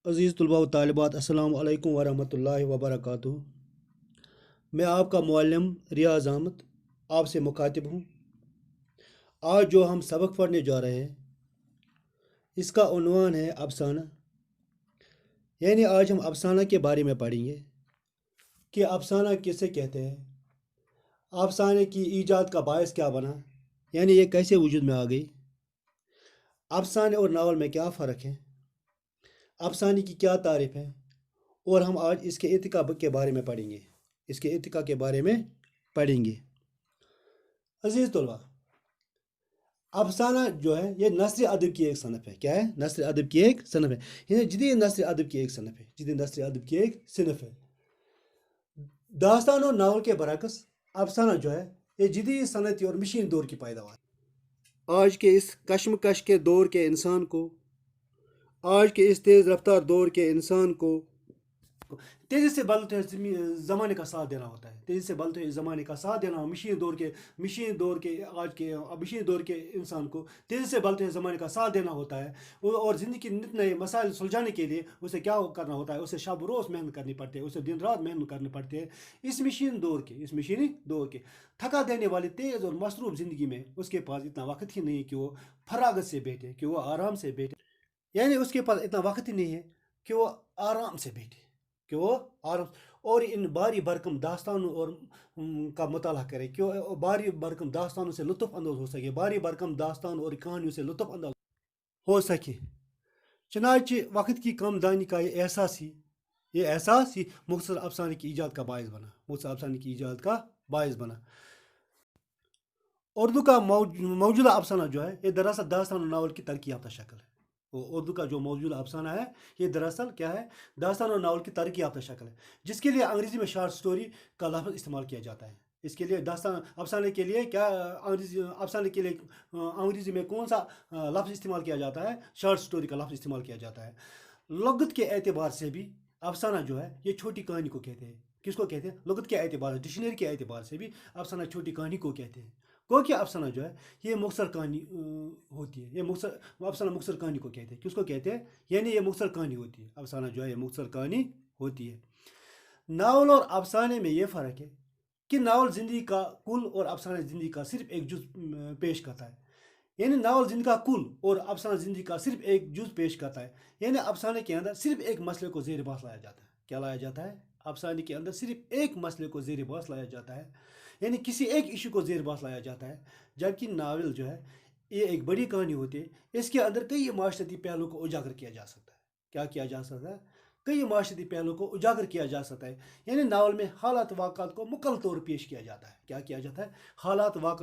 عزیز طلباء و طالبات، السلام علیکم ورحمۃ اللہ وبرکاتہ۔ میں آپ کا معلم ریاض احمد آپ سے مخاطب ہوں۔ آج جو ہم سبق پڑھنے جا رہے ہیں اس کا عنوان ہے افسانہ، یعنی آج ہم افسانہ کے بارے میں پڑھیں گے کہ افسانہ کسے کہتے ہیں، افسانے کی ایجاد کا باعث کیا بنا، یعنی یہ کیسے وجود میں آ گئی، افسانے اور ناول میں کیا فرق ہے، افسانے کی کیا تعریف ہے، اور ہم آج اس کے ارتقاء کے بارے میں پڑھیں گے، اس کے ارتقاء کے بارے میں پڑھیں گے۔ عزیز طلباء، افسانہ جو ہے یہ نثر ادب کی ایک صنف ہے۔ کیا ہے؟ نثر ادب کی ایک صنف ہے، یہ جدید نثر ادب کی ایک صنف ہے، جدید نثر ادب کی ایک صنف ہے۔ داستان اور ناول کے برعکس افسانہ جو ہے یہ جدید صنعتی اور مشین دور کی پیداوار ہے۔ آج کے اس کشمکش کے دور کے انسان کو، آج کے اس تیز رفتار دور کے انسان کو تیزی سے بدلتے ہوئے زمانے کا ساتھ دینا ہوتا ہے، تیزی سے بدلتے ہوئے زمانے کا ساتھ دینا، مشین دور کے مشین دور کے انسان کو تیزی سے بدلتے ہوئے زمانے کا ساتھ دینا ہوتا ہے، اور زندگی کے نت نئے مسائل سلجھانے کے لیے اسے کیا کرنا ہوتا ہے، اسے شب روز محنت کرنی پڑتی ہے، اسے دن رات محنت کرنی پڑتی ہے۔ اس مشینی دور کے تھکا دینے والی تیز اور مصروف زندگی میں اس کے پاس اتنا وقت ہی نہیں کہ وہ فراغت سے بیٹھے، کہ وہ آرام سے بیٹھے، یعنی اس کے پاس اتنا وقت ہی نہیں ہے کہ وہ آرام سے بیٹھے، کہ وہ آرام اور ان باری برکم داستانوں اور کا مطالعہ کرے، کہ وہ باری برکم داستانوں سے لطف اندوز ہو سکے، باری برکم داستان اور کہانیوں سے لطف اندوز ہو سکے۔ چنانچہ وقت کی کم دانی کا یہ احساس ہی مختصر افسانے کی ایجاد کا باعث بنا، مختصر افسانے کی ایجاد کا باعث بنا۔ اردو کا موجودہ افسانہ جو ہے یہ دراصل داستان و ناول کی ترقی یافتہ شکل ہے۔ اردو کا جو موجودہ افسانہ ہے یہ دراصل کیا ہے؟ داستان اور ناول کی ترقی یافتہ شکل ہے، جس کے لیے انگریزی میں شارٹ سٹوری کا لفظ استعمال کیا جاتا ہے۔ اس کے لیے افسانے کے لیے کیا انگریزی میں کون سا لفظ استعمال کیا جاتا ہے؟ شارٹ سٹوری کا لفظ استعمال کیا جاتا ہے۔ لغت کے اعتبار سے بھی افسانہ جو ہے یہ چھوٹی کہانی کو کہتے ہیں۔ کس کو کہتے ہیں؟ لغت کے اعتبار سے، ڈکشنری کے اعتبار سے بھی افسانہ چھوٹی کہانی کو کہتے ہیں۔ کہ افسانہ جو ہے یہ مختصر کہانی ہوتی ہے، افسانہ مختصر کہانی کو کہتے ہیں۔ کس کو کہتے ہیں؟ یعنی یہ مختصر کہانی ہوتی ہے، افسانہ جو ہے یہ مختصر کہانی ہوتی ہے۔ ناول اور افسانے میں یہ فرق ہے کہ ناول زندگی کا کل اور افسانہ زندگی کا صرف ایک جز پیش کرتا ہے، یعنی ناول زندگی کا کل اور افسانہ زندگی کا صرف ایک جز پیش کرتا ہے، یعنی افسانے کے اندر صرف ایک مسئلے کو زیر بحث لایا جاتا ہے۔ کیا لایا جاتا ہے؟ افسانے کے اندر صرف ایک مسئلے کو زیر بحث لایا جاتا ہے، یعنی کسی ایک ایشو کو زیر بحث لایا جاتا ہے، جبکہ ناول جو ہے یہ ایک بڑی کہانی ہوتی ہے، اس کے اندر کئی معاشرتی پہلو کو اجاگر کیا جا سکتا ہے۔ کیا کیا جا سکتا ہے؟ کئی معاشرتی پہلو کو اجاگر کیا جا سکتا ہے، یعنی ناول میں حالات واقعات کو مکمل طور پیش کیا جاتا ہے۔ کیا کیا جاتا ہے؟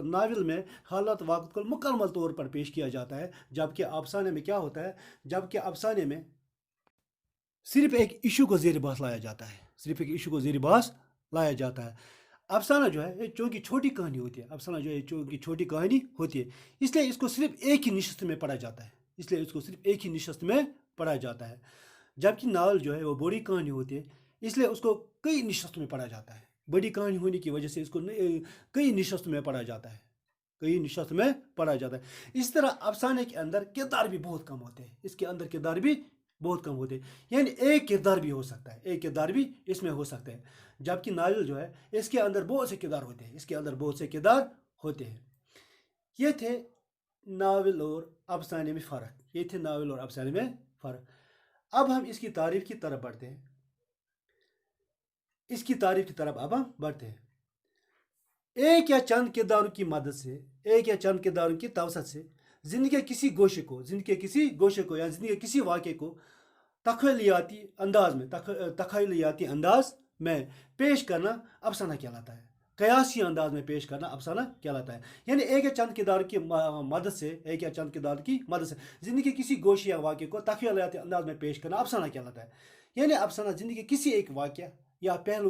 ناول میں حالات واقعات کو مکمل طور پر پیش کیا جاتا ہے، جبکہ افسانے میں کیا ہوتا ہے؟ جبکہ افسانے میں صرف ایک ایشو کو زیر بحث لایا جاتا ہے، صرف ایک ایشو کو زیر بحث لایا جاتا ہے۔ افسانہ جو ہے یہ چونکہ چھوٹی کہانی ہوتی ہے، افسانہ جو ہے چونکہ چھوٹی کہانی ہوتی ہے، اس لیے اس کو صرف ایک ہی نشست میں پڑھا جاتا ہے، جبکہ ناول جو ہے وہ بڑی کہانی ہوتی ہے، اس لیے اس کو کئی نشست میں پڑھا جاتا ہے۔ بڑی کہانی ہونے کی وجہ سے اس کو کئی نشست میں پڑھا جاتا ہے۔ اس طرح افسانے کے اندر کردار بھی بہت کم ہوتے ہیں، یعنی ایک کردار بھی ہو سکتا ہے، ایک کردار بھی اس میں ہو سکتا ہے، جبکہ ناول جو ہے اس کے اندر بہت سے کردار ہوتے ہیں۔ یہ تھے ناول اور افسانے میں فرق۔ اب ہم اس کی تعریف کی طرف بڑھتے ہیں، اب ہم بڑھتے ہیں۔ ایک یا چند کرداروں کی مدد سے، ایک یا چند کرداروں کی توسط سے زندگی کے کسی گوشے کو یا زندگی کے کسی واقعے کو تخیلیاتی انداز میں پیش کرنا افسانہ کہلاتا ہے، قیاسی انداز میں پیش کرنا افسانہ کہلاتا ہے، یعنی ایک یا چند کرداروں کی مدد سے زندگی کے کسی گوشے یا واقعے کو تخیلیاتی انداز میں پیش کرنا افسانہ کہلاتا ہے، یعنی افسانہ زندگی کے کسی ایک واقعہ یا پہلو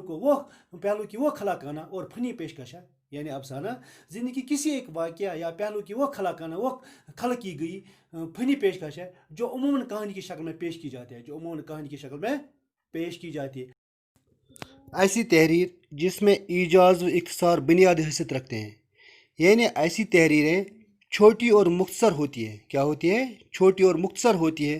کی وہ خلاقانہ اور فنی پیشکش ہے، یعنی افسانہ زندگی کی کسی ایک واقعہ یا پہلو کی وہ خلق کی گئی فنی پیشکش ہے جو عموماً کہانی کی شکل میں پیش کی جاتی ہے، ایسی تحریر جس میں ایجاز و اختصار بنیادی حیثیت رکھتے ہیں، یعنی ایسی تحریریں چھوٹی اور مختصر ہوتی ہے۔ کیا ہوتی ہے؟ چھوٹی اور مختصر ہوتی ہے،